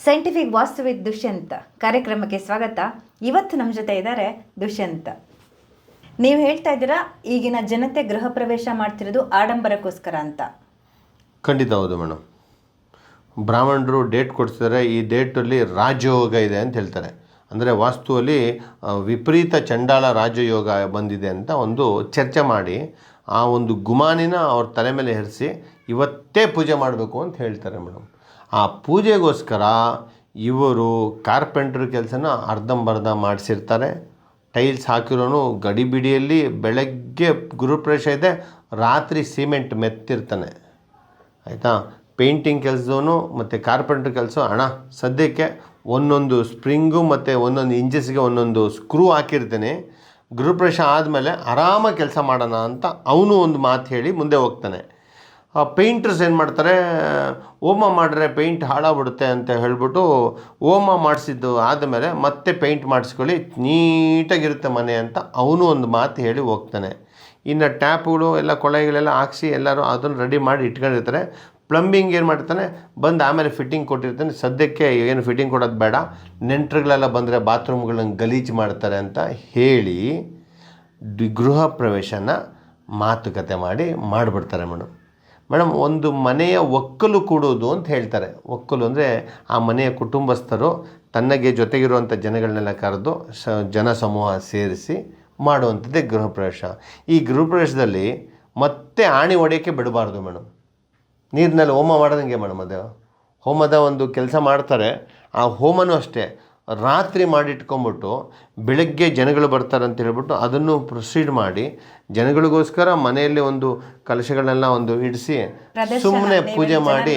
Scientific vastu with Dushyant ಕಾರ್ಯಕ್ರಮಕ್ಕೆ ಸ್ವಾಗತ. ಇವತ್ತು ನಮ್ಮ ಜೊತೆ ಇದ್ದಾರೆ ದುಷ್ಯಂತ್. ನೀವು ಹೇಳ್ತಾ ಇದ್ದೀರಾ ಈಗಿನ ಜನತೆ ಗೃಹ ಪ್ರವೇಶ ಮಾಡ್ತಿರೋದು ಆಡಂಬರಕ್ಕೋಸ್ಕರ ಅಂತ. ಖಂಡಿತ ಹೌದು ಮೇಡಮ್. ಬ್ರಾಹ್ಮಣರು ಡೇಟ್ ಕೊಡ್ತಿದ್ದಾರೆ, ಈ ಡೇಟಲ್ಲಿ ರಾಜಯೋಗ ಇದೆ ಅಂತ ಹೇಳ್ತಾರೆ. ಅಂದರೆ ವಾಸ್ತುವಲ್ಲಿ ವಿಪರೀತ ಚಂಡಾಲ ರಾಜಯೋಗ ಬಂದಿದೆ ಅಂತ ಒಂದು ಚರ್ಚೆ ಮಾಡಿ ಆ ಒಂದು ಗುಮಾನಿನ ಅವ್ರ ತಲೆ ಮೇಲೆ ಹೆರಿಸಿ ಇವತ್ತೇ ಪೂಜೆ ಮಾಡಬೇಕು ಅಂತ ಹೇಳ್ತಾರೆ ಮೇಡಮ್. ಆ ಪೂಜೆಗೋಸ್ಕರ ಇವರು ಕಾರ್ಪೆಂಟ್ರ್ ಕೆಲಸನ ಅರ್ಧಂಬರ್ಧ ಮಾಡಿಸಿರ್ತಾರೆ. ಟೈಲ್ಸ್ ಹಾಕಿರೋನು ಗಡಿಬಿಡಿಯಲ್ಲಿ ಬೆಳಗ್ಗೆ ಗುರುಪ್ರವೇಶ ಇದೆ, ರಾತ್ರಿ ಸಿಮೆಂಟ್ ಮೆತ್ತಿರ್ತಾನೆ. ಆಯಿತಾ, ಪೇಂಟಿಂಗ್ ಕೆಲಸದವನು ಮತ್ತು ಕಾರ್ಪೆಂಟ್ರ್ ಕೆಲಸ ಹಣ ಸದ್ಯಕ್ಕೆ ಒಂದೊಂದು ಸ್ಪ್ರಿಂಗು ಮತ್ತು ಒಂದೊಂದು ಇಂಚಸ್ಗೆ ಒಂದೊಂದು ಸ್ಕ್ರೂ ಹಾಕಿರ್ತಾನೆ. ಗೃಹಪ್ರವೇಶ ಆದಮೇಲೆ ಆರಾಮಾಗಿ ಕೆಲಸ ಮಾಡೋಣ ಅಂತ ಅವನು ಒಂದು ಮಾತು ಹೇಳಿ ಮುಂದೆ ಹೋಗ್ತಾನೆ. ಆ ಪೇಂಟ್ರಸ್ ಏನು ಮಾಡ್ತಾರೆ, ಹೋಮ ಮಾಡಿದ್ರೆ ಪೇಂಟ್ ಹಾಳಾಗ್ಬಿಡುತ್ತೆ ಅಂತ ಹೇಳ್ಬಿಟ್ಟು ಹೋಮ ಮಾಡಿಸಿದ್ದು ಆದಮೇಲೆ ಮತ್ತೆ ಪೇಂಟ್ ಮಾಡಿಸ್ಕೊಳ್ಳಿ, ನೀಟಾಗಿರುತ್ತೆ ಮನೆ ಅಂತ ಅವನು ಒಂದು ಮಾತು ಹೇಳಿ ಹೋಗ್ತಾನೆ. ಇನ್ನು ಟ್ಯಾಪ್ಗಳು ಎಲ್ಲ ಕೊಳೆಗಳೆಲ್ಲ ಹಾಕ್ಸಿ ಎಲ್ಲರೂ ಅದನ್ನು ರೆಡಿ ಮಾಡಿ ಇಟ್ಕೊಂಡಿರ್ತಾರೆ. ಪ್ಲಂಬಿಂಗ್ ಏನು ಮಾಡ್ತಾನೆ, ಬಂದು ಆಮೇಲೆ ಫಿಟ್ಟಿಂಗ್ ಕೊಟ್ಟಿರ್ತಾನೆ. ಸದ್ಯಕ್ಕೆ ಏನು ಫಿಟ್ಟಿಂಗ್ ಕೊಡೋದು ಬೇಡ, ನೆಂಟರುಗಳೆಲ್ಲ ಬಂದರೆ ಬಾತ್ರೂಮ್ಗಳನ್ನ ಗಲೀಜು ಮಾಡ್ತಾರೆ ಅಂತ ಹೇಳಿ ಗೃಹ ಪ್ರವೇಶನ ಮಾತುಕತೆ ಮಾಡಿಬಿಡ್ತಾರೆ ಮೇಡಮ್. ಒಂದು ಮನೆಯ ಒಕ್ಕಲು ಕೂಡೋದು ಅಂತ ಹೇಳ್ತಾರೆ. ಒಕ್ಕಲು ಅಂದರೆ ಆ ಮನೆಯ ಕುಟುಂಬಸ್ಥರು ತನ್ನಗೆ ಜೊತೆಗಿರುವಂಥ ಜನಗಳನ್ನೆಲ್ಲ ಕರೆದು ಜನ ಸಮೂಹ ಸೇರಿಸಿ ಮಾಡುವಂಥದ್ದೇ ಗೃಹ ಪ್ರವೇಶ. ಈ ಗೃಹ ಪ್ರವೇಶದಲ್ಲಿ ಮತ್ತೆ ಆಣಿ ಹೊಡೆಯೋಕ್ಕೆ ಬಿಡಬಾರ್ದು ಮೇಡಮ್. ನೀರಿನಲ್ಲಿ ಹೋಮ ಮಾಡೋದಂಗೆ ಮೇಡಮ್, ಅದು ಹೋಮದ ಒಂದು ಕೆಲಸ ಮಾಡ್ತಾರೆ. ಆ ಹೋಮನೂ ಅಷ್ಟೇ ರಾತ್ರಿ ಮಾಡಿಟ್ಕೊಂಬಿಟ್ಟು ಬೆಳಗ್ಗೆ ಜನಗಳು ಬರ್ತಾರೆ ಅಂತ ಹೇಳ್ಬಿಟ್ಟು ಅದನ್ನು ಪ್ರೊಸೀಡ್ ಮಾಡಿ ಜನಗಳಿಗೋಸ್ಕರ ಮನೆಯಲ್ಲಿ ಒಂದು ಕಲಶಗಳನ್ನೆಲ್ಲ ಒಂದು ಇಡಿಸಿ ಸುಮ್ಮನೆ ಪೂಜೆ ಮಾಡಿ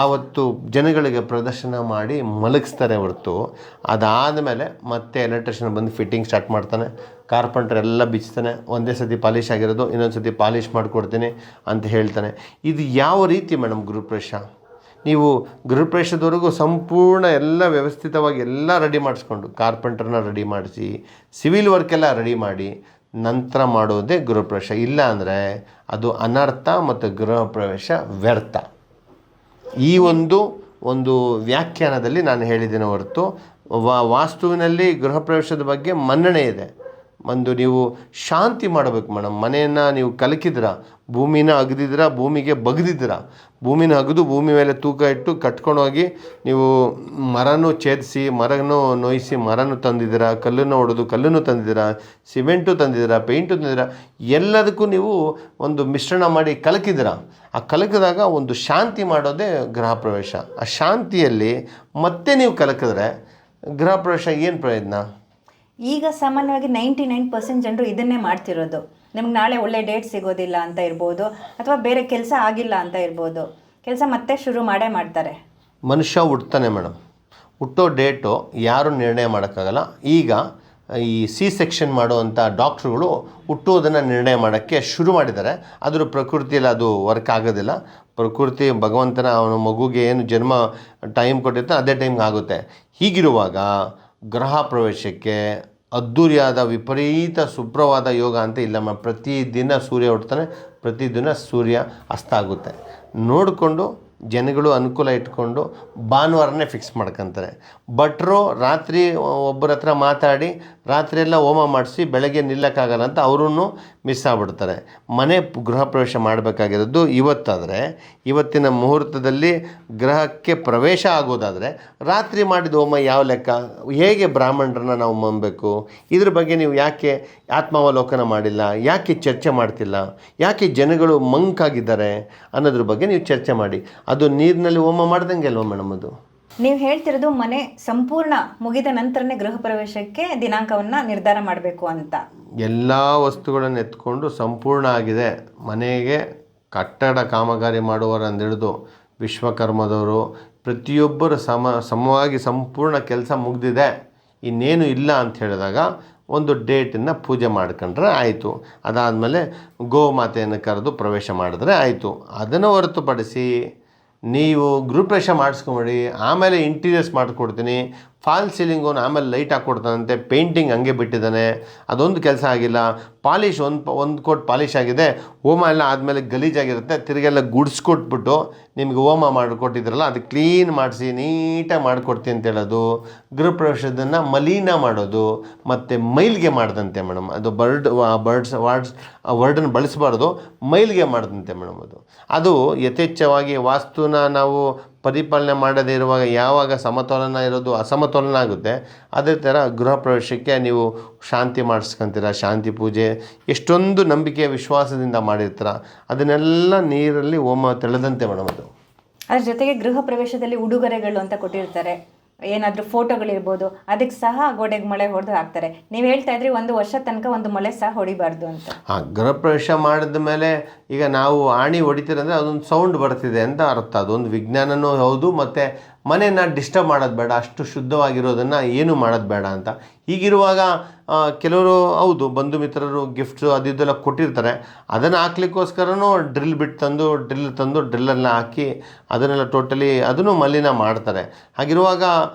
ಆವತ್ತು ಜನಗಳಿಗೆ ಪ್ರದರ್ಶನ ಮಾಡಿ ಮಲಗಿಸ್ತಾರೆ ಹೊರತು. ಅದಾದಮೇಲೆ ಮತ್ತೆ ಎಲೆಕ್ಟ್ರಿಷಿಯನ್ ಬಂದು ಫಿಟ್ಟಿಂಗ್ ಸ್ಟಾರ್ಟ್ ಮಾಡ್ತಾನೆ. ಕಾರ್ಪೆಂಟರ್ ಎಲ್ಲ ಬಿಚ್ತಾನೆ, ಒಂದೇ ಸತಿ ಪಾಲಿಷ್ ಆಗಿರೋದು ಇನ್ನೊಂದು ಸತಿ ಪಾಲಿಷ್ ಮಾಡಿಕೊಡ್ತೀನಿ ಅಂತ ಹೇಳ್ತಾನೆ. ಇದು ಯಾವ ರೀತಿ ಮೇಡಮ್ ಗೃಹಪ್ರವೇಶ? ನೀವು ಗೃಹಪ್ರವೇಶದವರೆಗೂ ಸಂಪೂರ್ಣ ಎಲ್ಲ ವ್ಯವಸ್ಥಿತವಾಗಿ ಎಲ್ಲ ರೆಡಿ ಮಾಡಿಸ್ಕೊಂಡು ಕಾರ್ಪೆಂಟ್ರನ್ನ ರೆಡಿ ಮಾಡಿಸಿ ಸಿವಿಲ್ ವರ್ಕೆಲ್ಲ ರೆಡಿ ಮಾಡಿ ನಂತರ ಮಾಡೋದೇ ಗೃಹಪ್ರವೇಶ. ಇಲ್ಲ ಅಂದರೆ ಅದು ಅನರ್ಥ ಮತ್ತು ಗೃಹಪ್ರವೇಶ ವ್ಯರ್ಥ. ಈ ಒಂದು ವ್ಯಾಖ್ಯಾನದಲ್ಲಿ ನಾನು ಹೇಳಿದ್ದೇನೆ ಹೊರತು ವಾಸ್ತುವಿನಲ್ಲಿ ಗೃಹಪ್ರವೇಶದ ಬಗ್ಗೆ ಮನ್ನಣೆ ಇದೆ. ನೀವು ಶಾಂತಿ ಮಾಡಬೇಕು ಮೇಡಮ್. ಮನೆಯನ್ನು ನೀವು ಕಲಕಿದ್ರ, ಭೂಮಿನ ಅಗದಿದ್ರ, ಭೂಮಿಗೆ ಬಗ್ದಿದ್ರ, ಭೂಮಿನ ಅಗದು ಭೂಮಿ ಮೇಲೆ ತೂಕ ಇಟ್ಟು ಕಟ್ಕೊಂಡೋಗಿ ನೀವು ಮರನೂ ಛೇದಿಸಿ ಮರನೂ ನೋಯಿಸಿ ಮರನೂ ತಂದಿದ್ದೀರ, ಕಲ್ಲನ್ನು ಹೊಡೆದು ಕಲ್ಲನ್ನು ತಂದಿದ್ದೀರ, ಸಿಮೆಂಟು ತಂದಿದ್ದೀರ, ಪೇಂಟು ತಂದಿದ್ದೀರ, ಎಲ್ಲದಕ್ಕೂ ನೀವು ಒಂದು ಮಿಶ್ರಣ ಮಾಡಿ ಕಲಕಿದ್ದೀರ. ಆ ಕಲಕಿದಾಗ ಒಂದು ಶಾಂತಿ ಮಾಡೋದೇ ಗೃಹ ಪ್ರವೇಶ. ಆ ಶಾಂತಿಯಲ್ಲಿ ಮತ್ತೆ ನೀವು ಕಲಕಿದ್ರೆ ಗೃಹ ಪ್ರವೇಶ ಏನು ಪ್ರಯೋಜನ? ಈಗ ಸಾಮಾನ್ಯವಾಗಿ 99% ಜನರು ಇದನ್ನೇ ಮಾಡ್ತಿರೋದು. ನಿಮ್ಗೆ ನಾಳೆ ಒಳ್ಳೆ ಡೇಟ್ ಸಿಗೋದಿಲ್ಲ ಅಂತ ಇರ್ಬೋದು, ಅಥವಾ ಬೇರೆ ಕೆಲಸ ಆಗಿಲ್ಲ ಅಂತ ಇರ್ಬೋದು, ಕೆಲಸ ಮತ್ತೆ ಶುರು ಮಾಡ್ತಾರೆ. ಮನುಷ್ಯ ಹುಡ್ತಾನೆ ಮೇಡಮ್. ಹುಟ್ಟೋ ಡೇಟು ಯಾರು ನಿರ್ಣಯ ಮಾಡೋಕ್ಕಾಗಲ್ಲ. ಈಗ ಈ ಸೆಕ್ಷನ್ ಮಾಡುವಂಥ ಡಾಕ್ಟ್ರುಗಳು ಹುಟ್ಟೋದನ್ನು ನಿರ್ಣಯ ಮಾಡೋಕ್ಕೆ ಶುರು ಮಾಡಿದ್ದಾರೆ. ಆದರೂ ಪ್ರಕೃತಿಯಲ್ಲಿ ಅದು ವರ್ಕ್ ಆಗೋದಿಲ್ಲ. ಪ್ರಕೃತಿ ಭಗವಂತನ ಅವನ ಮಗುಗೆ ಏನು ಜನ್ಮ ಟೈಮ್ ಕೊಟ್ಟಿರ್ತಾನೆ ಅದೇ ಟೈಮ್ಗೆ ಆಗುತ್ತೆ. ಹೀಗಿರುವಾಗ ಗೃಹ ಪ್ರವೇಶಕ್ಕೆ ಅದ್ಧೂರಿಯಾದ ವಿಪರೀತ ಶುಭ್ರವಾದ ಯೋಗ ಅಂತ ಇಲ್ಲ. ಪ್ರತಿದಿನ ಸೂರ್ಯ ಹುಡ್ತಾನೆ, ಪ್ರತಿದಿನ ಸೂರ್ಯ ಅಸ್ತ ಆಗುತ್ತೆ. ನೋಡಿಕೊಂಡು ಜನಗಳು ಅನುಕೂಲ ಇಟ್ಕೊಂಡು ಭಾನುವಾರನೇ ಫಿಕ್ಸ್ ಮಾಡ್ಕೊತಾರೆ. ಭಟ್ರು ರಾತ್ರಿ ಒಬ್ಬರ ಹತ್ರ ಮಾತಾಡಿ ರಾತ್ರಿಯೆಲ್ಲ ಹೋಮ ಮಾಡಿಸಿ ಬೆಳಗ್ಗೆ ನಿಲ್ಲಕ್ಕಾಗಲ್ಲ ಅಂತ ಅವರೂ ಮಿಸ್ ಆಗಿಬಿಡ್ತಾರೆ. ಮನೆ ಗೃಹ ಪ್ರವೇಶ ಮಾಡಬೇಕಾಗಿರೋದು ಇವತ್ತಾದರೆ, ಇವತ್ತಿನ ಮುಹೂರ್ತದಲ್ಲಿ ಗೃಹಕ್ಕೆ ಪ್ರವೇಶ ಆಗೋದಾದರೆ ರಾತ್ರಿ ಮಾಡಿದ ಹೋಮ ಯಾವ ಲೆಕ್ಕ? ಹೇಗೆ ಬ್ರಾಹ್ಮಣರನ್ನ ನಾವು ನಂಬಬೇಕು? ಇದ್ರ ಬಗ್ಗೆ ನೀವು ಯಾಕೆ ಆತ್ಮಾವಲೋಕನ ಮಾಡಿಲ್ಲ? ಯಾಕೆ ಚರ್ಚೆ ಮಾಡ್ತಿಲ್ಲ? ಯಾಕೆ ಜನಗಳು ಮಂಕಾಗಿದ್ದಾರೆ ಅನ್ನೋದ್ರ ಬಗ್ಗೆ ನೀವು ಚರ್ಚೆ ಮಾಡಿ. ಅದು ನೀರಿನಲ್ಲಿ ಹೋಮ ಮಾಡ್ದಂಗೆ ಅಲ್ವ ಮೇಡಮ್? ಅದು ನೀವು ಹೇಳ್ತಿರೋದು ಮನೆ ಸಂಪೂರ್ಣ ಮುಗಿದ ನಂತರನೇ ಗೃಹ ಪ್ರವೇಶಕ್ಕೆ ದಿನಾಂಕವನ್ನು ನಿರ್ಧಾರ ಮಾಡಬೇಕು ಅಂತ. ಎಲ್ಲ ವಸ್ತುಗಳನ್ನು ಎತ್ಕೊಂಡು ಸಂಪೂರ್ಣ ಆಗಿದೆ ಮನೆಗೆ ಕಟ್ಟಡ ಕಾಮಗಾರಿ ಮಾಡುವವರಂದಿಡಿದು ವಿಶ್ವಕರ್ಮದವರು ಪ್ರತಿಯೊಬ್ಬರು ಸಮವಾಗಿ ಸಂಪೂರ್ಣ ಕೆಲಸ ಮುಗಿದಿದೆ, ಇನ್ನೇನು ಇಲ್ಲ ಅಂತ ಹೇಳಿದಾಗ ಒಂದು ಡೇಟನ್ನು ಪೂಜೆ ಮಾಡ್ಕೊಂಡ್ರೆ ಆಯಿತು. ಅದಾದಮೇಲೆ ಗೋಮಾತೆಯನ್ನು ಕರೆದು ಪ್ರವೇಶ ಮಾಡಿದ್ರೆ ಆಯಿತು. ಅದನ್ನು ಹೊರತುಪಡಿಸಿ ನೀವು ಗೃಹಪ್ರವೇಶ ಮಾಡಿಸ್ಕೊಂಬಿಡಿ, ಆಮೇಲೆ ಇಂಟೀರಿಯರ್ಸ್ ಮಾಡಿಕೊಡ್ತೀನಿ, ಫಾಲ್ ಸೀಲಿಂಗ್ ಆಮೇಲೆ ಲೈಟ್ ಹಾಕ್ಕೊಡ್ತಾನಂತೆ, ಪೇಂಟಿಂಗ್ ಹಂಗೆ ಬಿಟ್ಟಿದ್ದಾನೆ, ಅದೊಂದು ಕೆಲಸ ಆಗಿಲ್ಲ, ಪಾಲಿಷ್ ಒಂದು ಕೋಟ್ ಪಾಲಿಷ್ ಆಗಿದೆ, ಹೋಮ ಎಲ್ಲ ಆದಮೇಲೆ ಗಲೀಜಾಗಿರುತ್ತೆ, ತಿರುಗೆಲ್ಲ ಗುಡಿಸ್ಕೊಟ್ಬಿಟ್ಟು ನಿಮಗೆ ಹೋಮ ಮಾಡಿಕೊಟ್ಟಿದ್ರಲ್ಲ ಅದು ಕ್ಲೀನ್ ಮಾಡಿಸಿ ನೀಟಾಗಿ ಮಾಡಿಕೊಡ್ತೀನಿ ಅಂತ ಹೇಳೋದು, ಗೃಹ ಪ್ರವೇಶದನ್ನು ಮಲಿನ ಮಾಡೋದು, ಮತ್ತು ಮೈಲ್ಗೆ ಮಾಡ್ದಂತೆ ಮೇಡಮ್. ಅದು ವರ್ಡನ್ನು ಬಳಸಬಾರ್ದು, ಮೈಲ್ಗೆ ಮಾಡ್ದಂತೆ ಮೇಡಮ್. ಅದು ಯಥೇಚ್ಛವಾಗಿ ವಾಸ್ತುನ ನಾವು ಪರಿಪಾಲನೆ ಮಾಡದೇ ಇರುವಾಗ ಯಾವಾಗ ಸಮತೋಲನ ಇರೋದು ಅಸಮತೋಲನ ಆಗುತ್ತೆ, ಅದೇ ಥರ ಗೃಹ ಪ್ರವೇಶಕ್ಕೆ ನೀವು ಶಾಂತಿ ಮಾಡಿಸ್ಕೊಂತೀರ, ಶಾಂತಿ ಪೂಜೆ ಎಷ್ಟೊಂದು ನಂಬಿಕೆ ವಿಶ್ವಾಸದಿಂದ ಮಾಡಿರ್ತೀರ, ಅದನ್ನೆಲ್ಲ ನೀರಲ್ಲಿ ಹೋಮ ತೆಳೆದಂತೆ ಮೇಡಮ್. ಅದ್ರ ಜೊತೆಗೆ ಗೃಹ ಪ್ರವೇಶದಲ್ಲಿ ಉಡುಗೊರೆಗಳು ಅಂತ ಕೊಟ್ಟಿರ್ತಾರೆ, ಏನಾದರೂ ಫೋಟೋಗಳಿರ್ಬೋದು, ಅದಕ್ಕೆ ಸಹ ಗೋಡೆಗೆ ಮಳೆ ಹೊಡೆದು ಹಾಕ್ತಾರೆ. ನೀವು ಹೇಳ್ತಾ ಇದ್ರಿ 1 ವರ್ಷ ತನಕ ಒಂದು ಮಳೆ ಸಹ ಹೊಡಿಬಾರ್ದು ಅಂತ. ಗೃಹ ಪ್ರವೇಶ ಮಾಡಿದ ಮೇಲೆ ಈಗ ನಾವು ಆಣಿ ಹೊಡಿತೀರಂದರೆ ಅದೊಂದು ಸೌಂಡ್ ಬರ್ತಿದೆ ಅಂತ ಅರ್ಥ. ಅದೊಂದು ವಿಜ್ಞಾನನೂ ಹೌದು, ಮತ್ತು ಮನೆಯನ್ನು ಡಿಸ್ಟರ್ಬ್ ಮಾಡೋದು ಬೇಡ, ಅಷ್ಟು ಶುದ್ಧವಾಗಿರೋದನ್ನು ಏನೂ ಮಾಡೋದು ಬೇಡ ಅಂತ. ಹೀಗಿರುವಾಗ ಕೆಲವರು ಹೌದು ಬಂಧು ಮಿತ್ರರು ಗಿಫ್ಟ್ಸು ಅದೆಲ್ಲ ಕೊಟ್ಟಿರ್ತಾರೆ, ಅದನ್ನು ಹಾಕ್ಲಿಕ್ಕೋಸ್ಕರನೂ ಡ್ರಿಲ್ ತಂದು ಡ್ರಿಲ್ಲನ್ನು ಹಾಕಿ ಅದನ್ನೆಲ್ಲ ಟೋಟಲಿ ಅದನ್ನು ಮಲಿನ ಮಾಡ್ತಾರೆ. ಹಾಗಿರುವಾಗ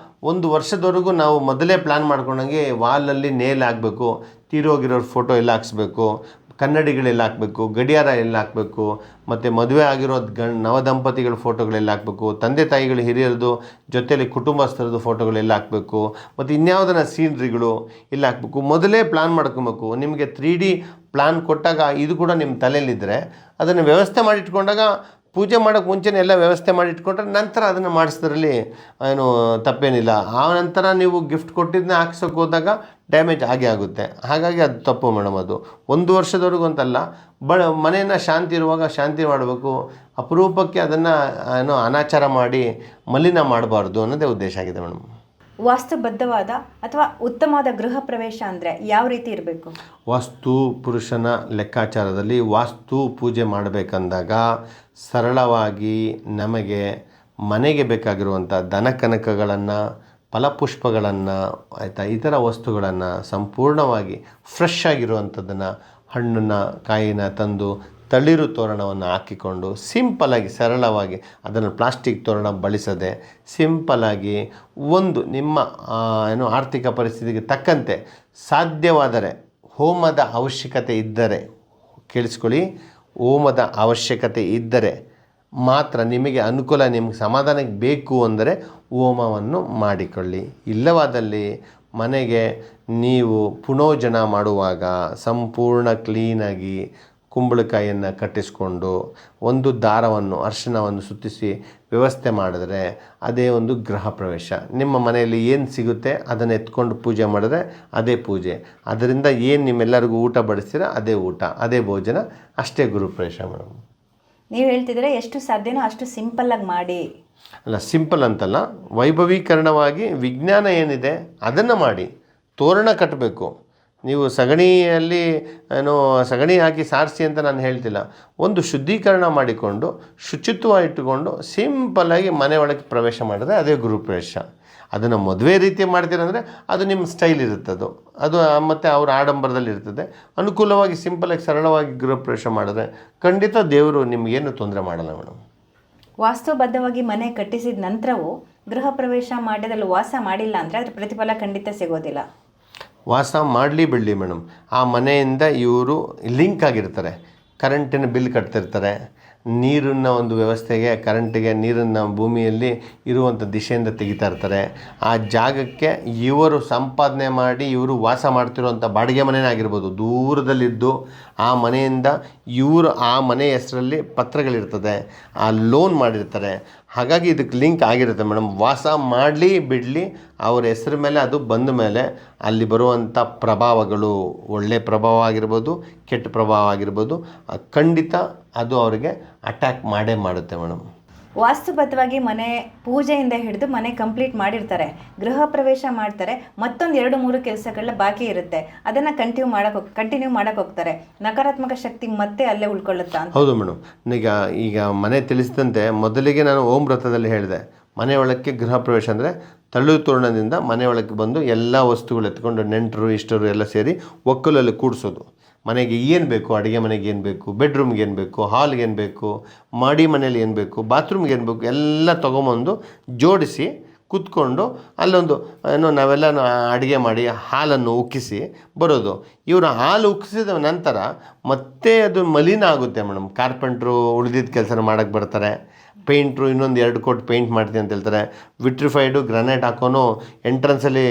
1 ವರ್ಷದವರೆಗೂ ನಾವು ಮೊದಲೇ ಪ್ಲ್ಯಾನ್ ಮಾಡ್ಕೊಂಡಂಗೆ ವಾಲಲ್ಲಿ ನೇಲ್ ಹಾಕಬೇಕು, ತೀರೋಗಿರೋರ ಫೋಟೋ ಎಲ್ಲ ಹಾಕ್ಸ್ಬೇಕು, ಕನ್ನಡಿಗಳೆಲ್ಲ ಹಾಕಬೇಕು, ಗಡಿಯಾರ ಎಲ್ಲ ಹಾಕಬೇಕು, ಮತ್ತು ಮದುವೆ ಆಗಿರೋದು ನವದಂಪತಿಗಳ ಫೋಟೋಗಳೆಲ್ಲ ಹಾಕಬೇಕು, ತಂದೆ ತಾಯಿಗಳು ಹಿರಿಯರದು ಜೊತೆಯಲ್ಲಿ ಕುಟುಂಬಸ್ಥರದ್ದು ಫೋಟೋಗಳೆಲ್ಲ ಹಾಕಬೇಕು, ಮತ್ತು ಇನ್ಯಾವುದನ್ನ ಸೀನ್ರಿಗಳು ಎಲ್ಲ ಹಾಕಬೇಕು. ಮೊದಲೇ ಪ್ಲ್ಯಾನ್ ಮಾಡ್ಕೊಬೇಕು. ನಿಮಗೆ 3D ಪ್ಲ್ಯಾನ್ ಕೊಟ್ಟಾಗ ಇದು ಕೂಡ ನಿಮ್ಮ ತಲೆಯಲ್ಲಿದ್ದರೆ ಅದನ್ನು ವ್ಯವಸ್ಥೆ ಮಾಡಿಟ್ಕೊಂಡಾಗ ಪೂಜೆ ಮಾಡೋಕ್ಕೆ ಮುಂಚೆನೇ ಎಲ್ಲ ವ್ಯವಸ್ಥೆ ಮಾಡಿ ಇಟ್ಕೊಂಡ್ರೆ ನಂತರ ಅದನ್ನು ಮಾಡಿಸೋದ್ರಲ್ಲಿ ಏನು ತಪ್ಪೇನಿಲ್ಲ. ಆ ನಂತರ ನೀವು ಗಿಫ್ಟ್ ಕೊಟ್ಟಿದ್ದನ್ನ ಹಾಕ್ಸೋಕೆ ಹೋದಾಗ ಡ್ಯಾಮೇಜ್ ಆಗೇ ಆಗುತ್ತೆ. ಹಾಗಾಗಿ ಅದು ತಪ್ಪು ಮೇಡಮ್. ಅದು 1 ವರ್ಷದವರೆಗೂ ಅಂತಲ್ಲ, ಮನೆಯನ್ನು ಶಾಂತಿ ಇರುವಾಗ ಶಾಂತಿ ಮಾಡಬೇಕು, ಅಪರೂಪಕ್ಕೆ ಅದನ್ನು ಅನಾಚಾರ ಮಾಡಿ ಮಲಿನ ಮಾಡಬಾರ್ದು ಅನ್ನೋದೇ ಉದ್ದೇಶ ಆಗಿದೆ ಮೇಡಮ್. ವಾಸ್ತುಬದ್ಧವಾದ ಅಥವಾ ಉತ್ತಮವಾದ ಗೃಹ ಪ್ರವೇಶ ಅಂದರೆ ಯಾವ ರೀತಿ ಇರಬೇಕು? ವಾಸ್ತು ಪುರುಷನ ಲೆಕ್ಕಾಚಾರದಲ್ಲಿ ವಾಸ್ತು ಪೂಜೆ ಮಾಡಬೇಕಂದಾಗ ಸರಳವಾಗಿ ನಮಗೆ ಮನೆಗೆ ಬೇಕಾಗಿರುವಂಥ ದನಕನಕಗಳನ್ನು, ಫಲಪುಷ್ಪಗಳನ್ನು, ಆಯಿತಾ, ಇತರ ವಸ್ತುಗಳನ್ನು ಸಂಪೂರ್ಣವಾಗಿ ಫ್ರೆಶ್ ಆಗಿರುವಂಥದ್ದನ್ನು, ಹಣ್ಣನ್ನು ಕಾಯಿನ ತಂದು ತಳಿರು ತೋರಣವನ್ನು ಹಾಕಿಕೊಂಡು ಸಿಂಪಲಾಗಿ ಸರಳವಾಗಿ ಅದನ್ನು ಪ್ಲಾಸ್ಟಿಕ್ ತೋರಣ ಬಳಸದೆ ಸಿಂಪಲಾಗಿ ಒಂದು ನಿಮ್ಮ ಆರ್ಥಿಕ ಪರಿಸ್ಥಿತಿಗೆ ತಕ್ಕಂತೆ ಸಾಧ್ಯವಾದರೆ ಹೋಮದ ಅವಶ್ಯಕತೆ ಇದ್ದರೆ ಕೇಳಿಸ್ಕೊಳ್ಳಿ, ಹೋಮದ ಅವಶ್ಯಕತೆ ಇದ್ದರೆ ಮಾತ್ರ ನಿಮಗೆ ಅನುಕೂಲ, ನಿಮಗೆ ಸಮಾಧಾನಕ್ಕೆ ಬೇಕು ಅಂದರೆ ಹೋಮವನ್ನು ಮಾಡಿಕೊಳ್ಳಿ. ಇಲ್ಲವಾದಲ್ಲಿ ಮನೆಗೆ ನೀವು ಪುನೋಜನ ಮಾಡುವಾಗ ಸಂಪೂರ್ಣ ಕ್ಲೀನಾಗಿ ಕುಂಬಳಕಾಯಿಯನ್ನು ಕಟ್ಟಿಸ್ಕೊಂಡು ಒಂದು ದಾರವನ್ನು ಅರಿಶಿಣವನ್ನು ಸುತ್ತಿಸಿ ವ್ಯವಸ್ಥೆ ಮಾಡಿದ್ರೆ ಅದೇ ಒಂದು ಗೃಹ ಪ್ರವೇಶ. ನಿಮ್ಮ ಮನೆಯಲ್ಲಿ ಏನು ಸಿಗುತ್ತೆ ಅದನ್ನು ಎತ್ಕೊಂಡು ಪೂಜೆ ಮಾಡಿದ್ರೆ ಅದೇ ಪೂಜೆ. ಅದರಿಂದ ಏನು ನಿಮ್ಮೆಲ್ಲರಿಗೂ ಊಟ ಬಡಿಸ್ತೀರ ಅದೇ ಊಟ, ಅದೇ ಭೋಜನ, ಅಷ್ಟೇ ಗೃಹಪ್ರವೇಶ ಮೇಡಮ್. ನೀವು ಹೇಳ್ತಿದ್ರೆ ಎಷ್ಟು ಸಾಧ್ಯನೋ ಅಷ್ಟು ಸಿಂಪಲ್ಲಾಗಿ ಮಾಡಿ. ಅಲ್ಲ, ಸಿಂಪಲ್ ಅಂತಲ್ಲ, ವೈಭವೀಕರಣವಾಗಿ ವಿಜ್ಞಾನ ಏನಿದೆ ಅದನ್ನು ಮಾಡಿ. ತೋರಣ ಕಟ್ಟಬೇಕು. ನೀವು ಸಗಣಿಯಲ್ಲಿ ಸಗಣಿ ಹಾಕಿ ಸಾರಿಸಿ ಅಂತ ನಾನು ಹೇಳ್ತಿಲ್ಲ. ಒಂದು ಶುದ್ಧೀಕರಣ ಮಾಡಿಕೊಂಡು ಶುಚಿತ್ವ ಇಟ್ಟುಕೊಂಡು ಸಿಂಪಲ್ಲಾಗಿ ಮನೆ ಒಳಗೆ ಪ್ರವೇಶ ಮಾಡಿದ್ರೆ ಅದೇ ಗೃಹಪ್ರವೇಶ. ಅದನ್ನು ಮದುವೆ ರೀತಿ ಮಾಡ್ತೀರಂದರೆ ಅದು ನಿಮ್ಮ ಸ್ಟೈಲ್ ಇರುತ್ತದು, ಅದು ಮತ್ತು ಅವ್ರ ಆಡಂಬರದಲ್ಲಿ ಇರ್ತದೆ. ಅನುಕೂಲವಾಗಿ ಸಿಂಪಲಾಗಿ ಸರಳವಾಗಿ ಗೃಹಪ್ರವೇಶ ಮಾಡಿದ್ರೆ ಖಂಡಿತ ದೇವರು ನಿಮಗೇನು ತೊಂದರೆ ಮಾಡಲ್ಲ ಮೇಡಮ್. ವಾಸ್ತುಬದ್ಧವಾಗಿ ಮನೆ ಕಟ್ಟಿಸಿದ ನಂತರವೂ ಗೃಹ ಪ್ರವೇಶ ಮಾಡಿದಲ್ಲಿ ವಾಸ ಮಾಡಿಲ್ಲ ಅಂದರೆ ಅದ್ರ ಪ್ರತಿಫಲ ಖಂಡಿತ ಸಿಗೋದಿಲ್ಲ. ವಾಸ ಮಾಡಲಿ ಬಿಡಲಿ ಮೇಡಮ್, ಆ ಮನೆಯಿಂದ ಇವರು ಲಿಂಕ್ ಆಗಿರ್ತಾರೆ. ಕರೆಂಟಿನ ಬಿಲ್ ಕಟ್ತಿರ್ತಾರೆ, ನೀರಿನ ಒಂದು ವ್ಯವಸ್ಥೆಗೆ, ಕರೆಂಟಿಗೆ ನೀರನ್ನು ಭೂಮಿಯಲ್ಲಿ ಇರುವಂಥ ದಿಶೆಯಿಂದ ತೆಗಿತಾ ಇರ್ತಾರೆ. ಆ ಜಾಗಕ್ಕೆ ಇವರು ಸಂಪಾದನೆ ಮಾಡಿ ಇವರು ವಾಸ ಮಾಡ್ತಿರುವಂಥ ಬಾಡಿಗೆ ಮನೆಯೇ ಆಗಿರ್ಬೋದು, ದೂರದಲ್ಲಿದ್ದು ಆ ಮನೆಯಿಂದ ಇವರು ಆ ಮನೆ ಹೆಸರಲ್ಲಿ ಪತ್ರಗಳಿರ್ತದೆ, ಆ ಲೋನ್ ಮಾಡಿರ್ತಾರೆ. ಹಾಗಾಗಿ ಇದಕ್ಕೆ ಲಿಂಕ್ ಆಗಿರುತ್ತೆ ಮೇಡಮ್. ವಾಸ ಮಾಡಲಿ ಬಿಡಲಿ ಅವ್ರ ಹೆಸ್ರ ಮೇಲೆ ಅದು ಬಂದ ಮೇಲೆ ಅಲ್ಲಿ ಬರುವಂಥ ಪ್ರಭಾವಗಳು, ಒಳ್ಳೆಯ ಪ್ರಭಾವ ಆಗಿರ್ಬೋದು, ಕೆಟ್ಟ ಪ್ರಭಾವ ಆಗಿರ್ಬೋದು, ಖಂಡಿತ ಅದು ಅವರಿಗೆ ಅಟ್ಯಾಕ್ ಮಾಡೇ ಮಾಡುತ್ತೆ ಮೇಡಮ್. ವಾಸ್ತುಬದ್ಧವಾಗಿ ಮನೆ ಪೂಜೆಯಿಂದ ಹಿಡಿದು ಮನೆ ಕಂಪ್ಲೀಟ್ ಮಾಡಿರ್ತಾರೆ, ಗೃಹ ಪ್ರವೇಶ ಮಾಡ್ತಾರೆ, ಮತ್ತೊಂದು 2-3 ಕೆಲಸಗಳ ಬಾಕಿ ಇರುತ್ತೆ, ಅದನ್ನು ಕಂಟಿನ್ಯೂ ಮಾಡಕ್ಕೆ ಹೋಗ್ತಾರೆ. ನಕಾರಾತ್ಮಕ ಶಕ್ತಿ ಮತ್ತೆ ಅಲ್ಲೇ ಉಳ್ಕೊಳ್ಳುತ್ತಾ? ಹೌದು ಮೇಡಮ್. ಈಗ ಮನೆ ತಿಳಿಸಿದಂತೆ ಮೊದಲಿಗೆ ನಾನು ಓಂ ವ್ರತದಲ್ಲಿ ಹೇಳಿದೆ, ಮನೆ ಒಳಕ್ಕೆ ಗೃಹ ಪ್ರವೇಶ ಅಂದರೆ ತಳ್ಳು ತೋರಣದಿಂದ ಮನೆ ಒಳಕ್ಕೆ ಬಂದು ಎಲ್ಲ ವಸ್ತುಗಳು ಎತ್ಕೊಂಡು ನೆಂಟರು ಇಷ್ಟರು ಎಲ್ಲ ಸೇರಿ ಒಕ್ಕಲಲ್ಲಿ ಕೂಡಿಸೋದು. ಮನೆಗೆ ಏನು ಬೇಕು, ಅಡುಗೆ ಮನೆಗೆ ಏನು ಬೇಕು, ಬೆಡ್ರೂಮ್ಗೆ ಏನು ಬೇಕು, ಹಾಲ್ಗೆ ಏನು ಬೇಕು, ಮಾಡಿ ಮನೇಲಿ ಏನು ಬೇಕು, ಬಾತ್ರೂಮ್ಗೆ ಏನು ಬೇಕು ಎಲ್ಲ ತೊಗೊಂಬಂದು ಜೋಡಿಸಿ ಕೂತ್ಕೊಂಡು ಅಲ್ಲೊಂದು ಏನೋ ನಾವೆಲ್ಲ ಅಡುಗೆ ಮಾಡಿ ಹಾಲನ್ನು ಉಕ್ಕಿಸಿ ಬರೋದು. ಇವರು ಹಾಲು ಉಕ್ಕಿಸಿದ ನಂತರ ಮತ್ತೆ ಅದು ಮಲಿನ ಆಗುತ್ತೆ ಮೇಡಮ್. ಕಾರ್ಪೆಂಟ್ರು ಉಳಿದಿದ್ದ ಕೆಲಸ ಮಾಡೋಕ್ಕೆ ಬರ್ತಾರೆ, ಪೇಂಟ್ರು ಇನ್ನೊಂದು 2 ಕೋಟ್ ಪೇಂಟ್ ಮಾಡ್ತೀನಿ ಅಂತ ಹೇಳ್ತಾರೆ, ವಿಟ್ರಿಫೈಡು ಗ್ರಾನೈಟ್ ಹಾಕೋನು ಎಂಟ್ರೆನ್ಸಲ್ಲಿ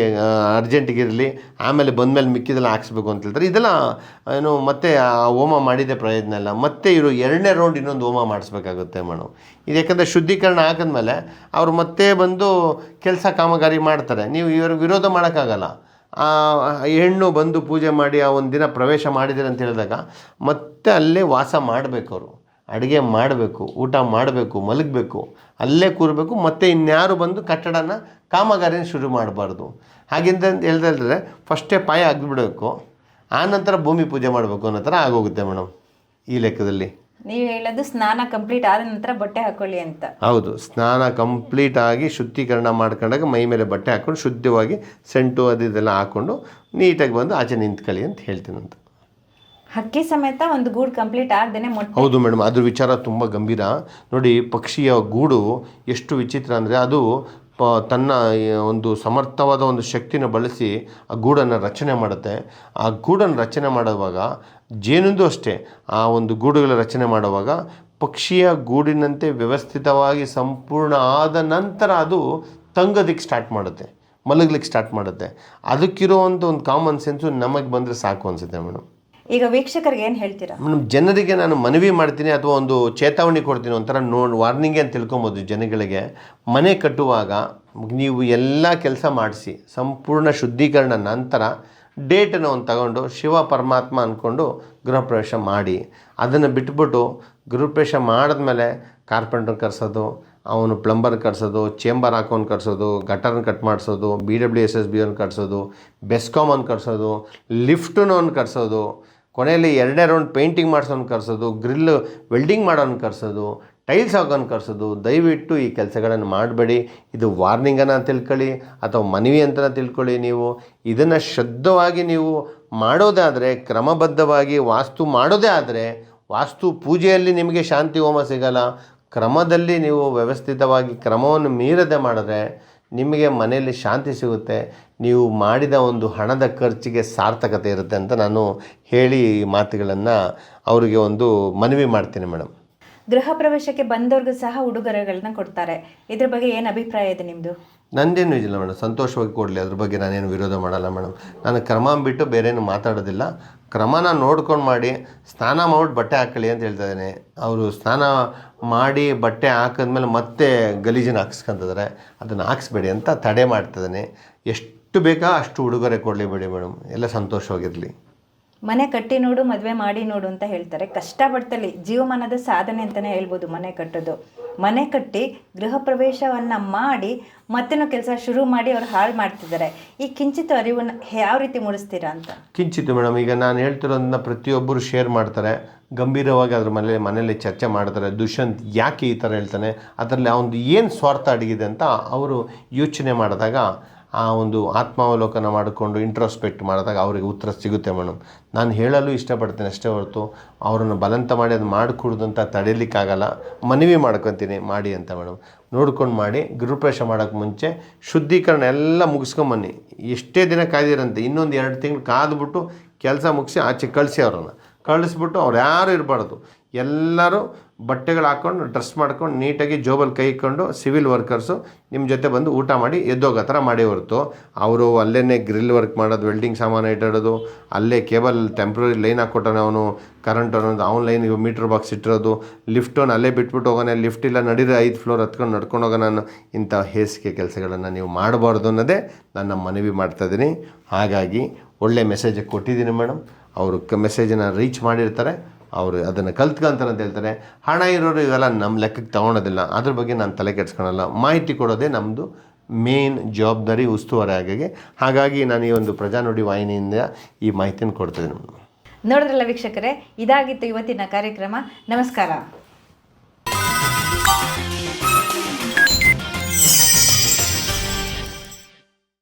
ಅರ್ಜೆಂಟಿಗಿರಲಿ, ಆಮೇಲೆ ಬಂದಮೇಲೆ ಮಿಕ್ಕಿದೆಲ್ಲ ಹಾಕ್ಸ್ಬೇಕು ಅಂತ ಹೇಳ್ತಾರೆ. ಇದೆಲ್ಲ ಏನು ಮತ್ತೆ ಆ ಹೋಮ ಮಾಡಿದ್ದೇ ಪ್ರಯೋಜನ ಇಲ್ಲ. ಮತ್ತೆ ಇವರು 2ನೇ ರೌಂಡ್ ಇನ್ನೊಂದು ಹೋಮ ಮಾಡಿಸ್ಬೇಕಾಗುತ್ತೆ ಮೇಡಮ್. ಇದು ಯಾಕಂದರೆ ಶುದ್ಧೀಕರಣ ಹಾಕಿದ್ಮೇಲೆ ಅವರು ಮತ್ತೆ ಬಂದು ಕೆಲಸ ಕಾಮಗಾರಿ ಮಾಡ್ತಾರೆ. ನೀವು ಇವ್ರಿಗೆ ವಿರೋಧ ಮಾಡೋಕ್ಕಾಗಲ್ಲ. ಆ ಹೆಣ್ಣು ಬಂದು ಪೂಜೆ ಮಾಡಿ ಆ ಒಂದು ದಿನ ಪ್ರವೇಶ ಮಾಡಿದ್ದಾರೆ ಅಂತ ಹೇಳಿದಾಗ ಮತ್ತೆ ಅಲ್ಲೇ ವಾಸ ಮಾಡಬೇಕು. ಅವರು ಅಡುಗೆ ಮಾಡಬೇಕು, ಊಟ ಮಾಡಬೇಕು, ಮಲಗಬೇಕು, ಅಲ್ಲೇ ಕೂರಬೇಕು. ಮತ್ತು ಇನ್ಯಾರು ಬಂದು ಕಟ್ಟಡನ ಕಾಮಗಾರಿನ ಶುರು ಮಾಡಬಾರ್ದು. ಹಾಗಿಂತ ಹೇಳ್ತಾ ಇದ್ರೆ ಫಸ್ಟೇ ಪಾಯ ಅಗ್ಬಿಡಬೇಕು, ಆನಂತರ ಭೂಮಿ ಪೂಜೆ ಮಾಡಬೇಕು ಅನ್ನೋ ಥರ ಆಗೋಗುತ್ತೆ ಮೇಡಮ್ ಈ ಲೆಕ್ಕದಲ್ಲಿ. ನೀವು ಹೇಳೋದು ಸ್ನಾನ ಕಂಪ್ಲೀಟ್ ಆದ ನಂತರ ಬಟ್ಟೆ ಹಾಕೊಳ್ಳಿ ಅಂತ. ಹೌದು, ಸ್ನಾನ ಕಂಪ್ಲೀಟ್ ಆಗಿ ಶುದ್ಧೀಕರಣ ಮಾಡ್ಕೊಂಡಾಗ ಮೈ ಮೇಲೆ ಬಟ್ಟೆ ಹಾಕ್ಕೊಂಡು ಶುದ್ಧವಾಗಿ ಸೆಂಟು ಅದೆಲ್ಲ ಹಾಕ್ಕೊಂಡು ನೀಟಾಗಿ ಬಂದು ಆಚೆ ನಿಂತ್ಕೊಳ್ಳಿ ಅಂತ ಹೇಳ್ತೀನಂತ. ಹಕ್ಕಿ ಸಮೇತ ಒಂದು ಗೂಡು ಕಂಪ್ಲೀಟ್ ಆಗದೇನೆ ಮೊಟ್ಟೆ. ಹೌದು ಮೇಡಮ್, ಅದ್ರ ವಿಚಾರ ತುಂಬ ಗಂಭೀರ. ನೋಡಿ, ಪಕ್ಷಿಯ ಗೂಡು ಎಷ್ಟು ವಿಚಿತ್ರ ಅಂದರೆ ಅದು ತನ್ನ ಒಂದು ಸಮರ್ಥವಾದ ಒಂದು ಶಕ್ತಿನ ಬಳಸಿ ಆ ಗೂಡನ್ನು ರಚನೆ ಮಾಡುತ್ತೆ. ಆ ಗೂಡನ್ನು ರಚನೆ ಮಾಡುವಾಗ ಜೇನುಂದು ಅಷ್ಟೇ, ಆ ಒಂದು ಗೂಡುಗಳ ರಚನೆ ಮಾಡುವಾಗ ಪಕ್ಷಿಯ ಗೂಡಿನಂತೆ ವ್ಯವಸ್ಥಿತವಾಗಿ ಸಂಪೂರ್ಣ ಆದ ನಂತರ ಅದು ತಂಗೋದಕ್ಕೆ ಸ್ಟಾರ್ಟ್ ಮಾಡುತ್ತೆ, ಮಲಗ್ಲಿಕ್ಕೆ ಸ್ಟಾರ್ಟ್ ಮಾಡುತ್ತೆ. ಅದಕ್ಕಿರುವಂಥ ಒಂದು ಕಾಮನ್ ಸೆನ್ಸು ನಮಗೆ ಬಂದರೆ ಸಾಕು ಅನಿಸುತ್ತೆ ಮೇಡಮ್. ಈಗ ವೀಕ್ಷಕರಿಗೆ ಏನು ಹೇಳ್ತೀರಾ ಮೇಡಮ್? ಜನರಿಗೆ ನಾನು ಮನವಿ ಮಾಡ್ತೀನಿ ಅಥವಾ ಒಂದು ಚೇತಾವಣೆ ಕೊಡ್ತೀನಿ, ಒಂಥರ ವಾರ್ನಿಂಗ್ ಅಂತ ತಿಳ್ಕೊಬೋದು ಜನಗಳಿಗೆ. ಮನೆ ಕಟ್ಟುವಾಗ ನೀವು ಎಲ್ಲ ಕೆಲಸ ಮಾಡಿಸಿ ಸಂಪೂರ್ಣ ಶುದ್ಧೀಕರಣ ನಂತರ ಡೇಟನ್ನು ಒಂದು ತಗೊಂಡು ಶಿವ ಪರಮಾತ್ಮ ಅಂದ್ಕೊಂಡು ಗೃಹ ಪ್ರವೇಶ ಮಾಡಿ. ಅದನ್ನು ಬಿಟ್ಬಿಟ್ಟು ಗೃಹ ಪ್ರವೇಶ ಮಾಡಿದ್ಮೇಲೆ ಕಾರ್ಪೆಂಟ್ರ್ ಕರೆಸೋದು, ಅವನು ಪ್ಲಂಬರ್ ಕಟ್ಸೋದು, ಚೇಂಬರ್ ಹಾಕೋನು ಕಟ್ಸೋದು, ಗಟರ್ನ ಕಟ್ ಮಾಡಿಸೋದು, BWSSB ಅವ್ನು ಕಟ್ಸೋದು, ಬೆಸ್ಕಾಮ್ ಅವ್ನು ಕಟ್ಸೋದು, ಲಿಫ್ಟನ್ನು ಅವ್ನು ಕಟ್ಸೋದು, ಕೊನೆಯಲ್ಲಿ 2ನೇ ರೌಂಡ್ ಪೇಂಟಿಂಗ್ ಮಾಡಿಸೋನು ಕರ್ಸೋದು, ಗ್ರಿಲ್ ವೆಲ್ಡಿಂಗ್ ಮಾಡೋನು ಕರ್ಸೋದು, ಟೈಲ್ಸ್ ಹಾಕೋನು ಕರ್ಸೋದು. ದಯವಿಟ್ಟು ಈ ಕೆಲಸಗಳನ್ನು ಮಾಡಬೇಡಿ. ಇದು ವಾರ್ನಿಂಗನ್ನು ತಿಳ್ಕೊಳ್ಳಿ ಅಥವಾ ಮನವಿ ಅಂತ ತಿಳ್ಕೊಳ್ಳಿ. ನೀವು ಇದನ್ನು ಶ್ರದ್ಧವಾಗಿ ನೀವು ಮಾಡೋದಾದರೆ, ಕ್ರಮಬದ್ಧವಾಗಿ ವಾಸ್ತು ಮಾಡೋದೇ ಆದರೆ, ವಾಸ್ತು ಪೂಜೆಯಲ್ಲಿ ನಿಮಗೆ ಶಾಂತಿ ಹೋಮ ಸಿಗಲ್ಲ. ಕ್ರಮದಲ್ಲಿ ನೀವು ವ್ಯವಸ್ಥಿತವಾಗಿ ಕ್ರಮವನ್ನು ಮೀರದೆ ಮಾಡಿದ್ರೆ ನಿಮಗೆ ಮನೆಯಲ್ಲಿ ಶಾಂತಿ ಸಿಗುತ್ತೆ. ನೀವು ಮಾಡಿದ ಒಂದು ಹಣದ ಖರ್ಚಿಗೆ ಸಾರ್ಥಕತೆ ಇರುತ್ತೆ ಅಂತ ನಾನು ಹೇಳಿ ಮಾತುಗಳನ್ನು ಅವರಿಗೆ ಒಂದು ಮನವಿ ಮಾಡ್ತೀನಿ ಮೇಡಮ್. ಗೃಹ ಪ್ರವೇಶಕ್ಕೆ ಬಂದವ್ರಿಗೂ ಸಹ ಉಡುಗೊರೆಗಳನ್ನ ಕೊಡ್ತಾರೆ. ಇದ್ರ ಬಗ್ಗೆ ಏನು ಅಭಿಪ್ರಾಯ ಇದೆ ನಿಮ್ಮದು? ನಂದೇನು ಇಲ್ಲ ಮೇಡಮ್, ಸಂತೋಷವಾಗಿ ಕೊಡಲಿ, ಅದ್ರ ಬಗ್ಗೆ ನಾನೇನು ವಿರೋಧ ಮಾಡಲ್ಲ ಮೇಡಮ್. ನಾನು ಕ್ರಮ ಬಿಟ್ಟು ಬೇರೇನು ಮಾತಾಡೋದಿಲ್ಲ. ಕ್ರಮನ ನೋಡ್ಕೊಂಡು ಮಾಡಿ, ಸ್ನಾನ ಮಾಡ್ಬಿಟ್ಟು ಬಟ್ಟೆ ಹಾಕೊಳ್ಳಿ ಅಂತ ಹೇಳ್ತಾ ಇದ್ದೀನಿ. ಅವರು ಸ್ನಾನ ಮಾಡಿ ಬಟ್ಟೆ ಹಾಕಿದ್ಮೇಲೆ ಮತ್ತೆ ಗಲೀಜನ್ನು ಹಾಕ್ಸ್ಕೊಂತಿದ್ದಾರೆ, ಅದನ್ನು ಹಾಕ್ಸ್ಬೇಡಿ ಅಂತ ತಡೆ ಮಾಡ್ತಿದ್ದಾನೆ. ಎಷ್ಟು ಬೇಕಾ ಅಷ್ಟು ಉಡುಗೊರೆ ಕೊಡಲಿ ಬಿಡಿ ಮೇಡಮ್, ಎಲ್ಲ ಸಂತೋಷವಾಗಿರಲಿ. ಮನೆ ಕಟ್ಟಿ ನೋಡು, ಮದುವೆ ಮಾಡಿ ನೋಡು ಅಂತ ಹೇಳ್ತಾರೆ. ಕಷ್ಟಪಡ್ತಲ್ಲಿ ಜೀವಮಾನದ ಸಾಧನೆ ಅಂತಲೇ ಹೇಳ್ಬೋದು ಮನೆ ಕಟ್ಟೋದು. ಮನೆ ಕಟ್ಟಿ ಗೃಹ ಪ್ರವೇಶವನ್ನು ಮಾಡಿ ಮತ್ತೇನೋ ಕೆಲಸ ಶುರು ಮಾಡಿ ಅವ್ರು ಹಾಳು ಮಾಡ್ತಿದ್ದಾರೆ. ಈ ಕಿಂಚಿತ್ ಅರಿವನ್ನು ಯಾವ ರೀತಿ ಮೂಡಿಸ್ತೀರಾ ಅಂತ? ಕಿಂಚಿತ್ತು ಮೇಡಮ್, ಈಗ ನಾನು ಹೇಳ್ತಿರೋದನ್ನ ಪ್ರತಿಯೊಬ್ಬರು ಶೇರ್ ಮಾಡ್ತಾರೆ, ಗಂಭೀರವಾಗಿ ಅದ್ರ ಮನೇಲಿ ಚರ್ಚೆ ಮಾಡ್ತಾರೆ. ದುಷ್ಯಂತ್ ಯಾಕೆ ಈ ಥರ ಹೇಳ್ತಾನೆ, ಅದರಲ್ಲಿ ಅವನು ಏನು ಸ್ವಾರ್ಥ ಅಡಗಿದೆ ಅಂತ ಅವರು ಯೋಚನೆ ಮಾಡಿದಾಗ, ಆ ಒಂದು ಆತ್ಮಾವಲೋಕನ ಮಾಡಿಕೊಂಡು ಇಂಟ್ರೋಸ್ಪೆಕ್ಟ್ ಮಾಡಿದಾಗ ಅವರಿಗೆ ಉತ್ತರ ಸಿಗುತ್ತೆ ಮೇಡಮ್. ನಾನು ಹೇಳಲು ಇಷ್ಟಪಡ್ತೀನಿ ಅಷ್ಟೇ ಹೊರತು ಅವರನ್ನು ಬಲವಂತ ಮಾಡಿ ಅದು ಮಾಡಿಕೊಡೋದು ಅಂತ ತಡೀಲಿಕ್ಕಾಗಲ್ಲ. ಮನವಿ ಮಾಡ್ಕೊತೀನಿ ಮಾಡಿ ಅಂತ ಮೇಡಮ್. ನೋಡ್ಕೊಂಡು ಮಾಡಿ. ಗೃಹಪ್ರವೇಶ ಮಾಡೋಕ್ಕೆ ಮುಂಚೆ ಶುದ್ಧೀಕರಣ ಎಲ್ಲ ಮುಗಿಸ್ಕೊಂಬನ್ನಿ. ಎಷ್ಟೇ ದಿನ ಕಾಯ್ದಿರಂತೆ, ಇನ್ನೊಂದು 2 ತಿಂಗಳು ಕಾದ್ಬಿಟ್ಟು ಕೆಲಸ ಮುಗಿಸಿ ಆಚೆ ಕಳಿಸಿ. ಅವರನ್ನು ಕಳಿಸ್ಬಿಟ್ಟು ಅವ್ರು ಯಾರು ಇರಬಾರ್ದು. ಎಲ್ಲರೂ ಬಟ್ಟೆಗಳು ಹಾಕ್ಕೊಂಡು ಡ್ರೆಸ್ ಮಾಡ್ಕೊಂಡು ನೀಟಾಗಿ ಜೋಬಲ್ಲಿ ಕೈ ಇಕ್ಕೊಂಡು ಸಿವಿಲ್ ವರ್ಕರ್ಸು ನಿಮ್ಮ ಜೊತೆ ಬಂದು ಊಟ ಮಾಡಿ ಎದ್ದೋಗೋ ಥರ ಮಾಡಿ ಹೊರತು ಅವರು ಅಲ್ಲೇ ಗ್ರಿಲ್ ವರ್ಕ್ ಮಾಡೋದು, ವೆಲ್ಡಿಂಗ್ ಸಾಮಾನು ಇಟ್ಟಿರೋದು, ಅಲ್ಲೇ ಕೇಬಲ್ ಟೆಂಪ್ರರಿ ಲೈನ್ ಹಾಕ್ಕೊಟ್ಟಾನೆ ಅವನು, ಕರೆಂಟ್ ಅನ್ನೋದು ಅವ್ನು ಲೈನ್ ಮೀಟ್ರ್ ಬಾಕ್ಸ್ ಇಟ್ಟಿರೋದು, ಲಿಫ್ಟನ್ನು ಅಲ್ಲೇ ಬಿಟ್ಬಿಟ್ಟು ಹೋಗೋಣ, ಲಿಫ್ಟ್ ಇಲ್ಲ ನಡೀರಿ 5 ಫ್ಲೋರ್ ಹತ್ಕೊಂಡು ನಡ್ಕೊಂಡು ಹೋಗೋಣ. ನಾನು ಇಂಥ ಹೇಸಿಗೆ ಕೆಲಸಗಳನ್ನು ನೀವು ಮಾಡಬಾರ್ದು ಅನ್ನೋದೇ ನನ್ನ ಮನವಿ ಮಾಡ್ತಾಯಿದ್ದೀನಿ. ಹಾಗಾಗಿ ಒಳ್ಳೆ ಮೆಸೇಜ್ ಕೊಟ್ಟಿದ್ದೀನಿ ಮೇಡಮ್. ಅವರು ಮೆಸೇಜನ್ನು ರೀಚ್ ಮಾಡಿರ್ತಾರೆ, ಅವರು ಅದನ್ನು ಕಲ್ತ್ಕೊಂತಾರೆ ಅಂತ ಹೇಳ್ತಾರೆ. ಹಣ ಇರೋರು ಇವೆಲ್ಲ ನಮ್ಮ ಲೆಕ್ಕಕ್ಕೆ ತೊಗೊಳೋದಿಲ್ಲ, ಅದ್ರ ಬಗ್ಗೆ ನಾನು ತಲೆ ಕೆಡಿಸ್ಕೊಳಲ್ಲ. ಮಾಹಿತಿ ಕೊಡೋದೇ ನಮ್ಮದು ಮೇನ್ ಜವಾಬ್ದಾರಿ, ಉಸ್ತುವಾರಿ ಆಗಿ. ಹಾಗಾಗಿ ನಾನು ಈ ಒಂದು ಪ್ರಜಾನುಡಿ ವಾಹಿನಿಯಿಂದ ಈ ಮಾಹಿತಿಯನ್ನು ಕೊಡ್ತಿದ್ದೀನಿ. ನೋಡಿದ್ರಲ್ಲ ವೀಕ್ಷಕರೇ, ಇದಾಗಿತ್ತು ಇವತ್ತಿನ ಕಾರ್ಯಕ್ರಮ. ನಮಸ್ಕಾರ.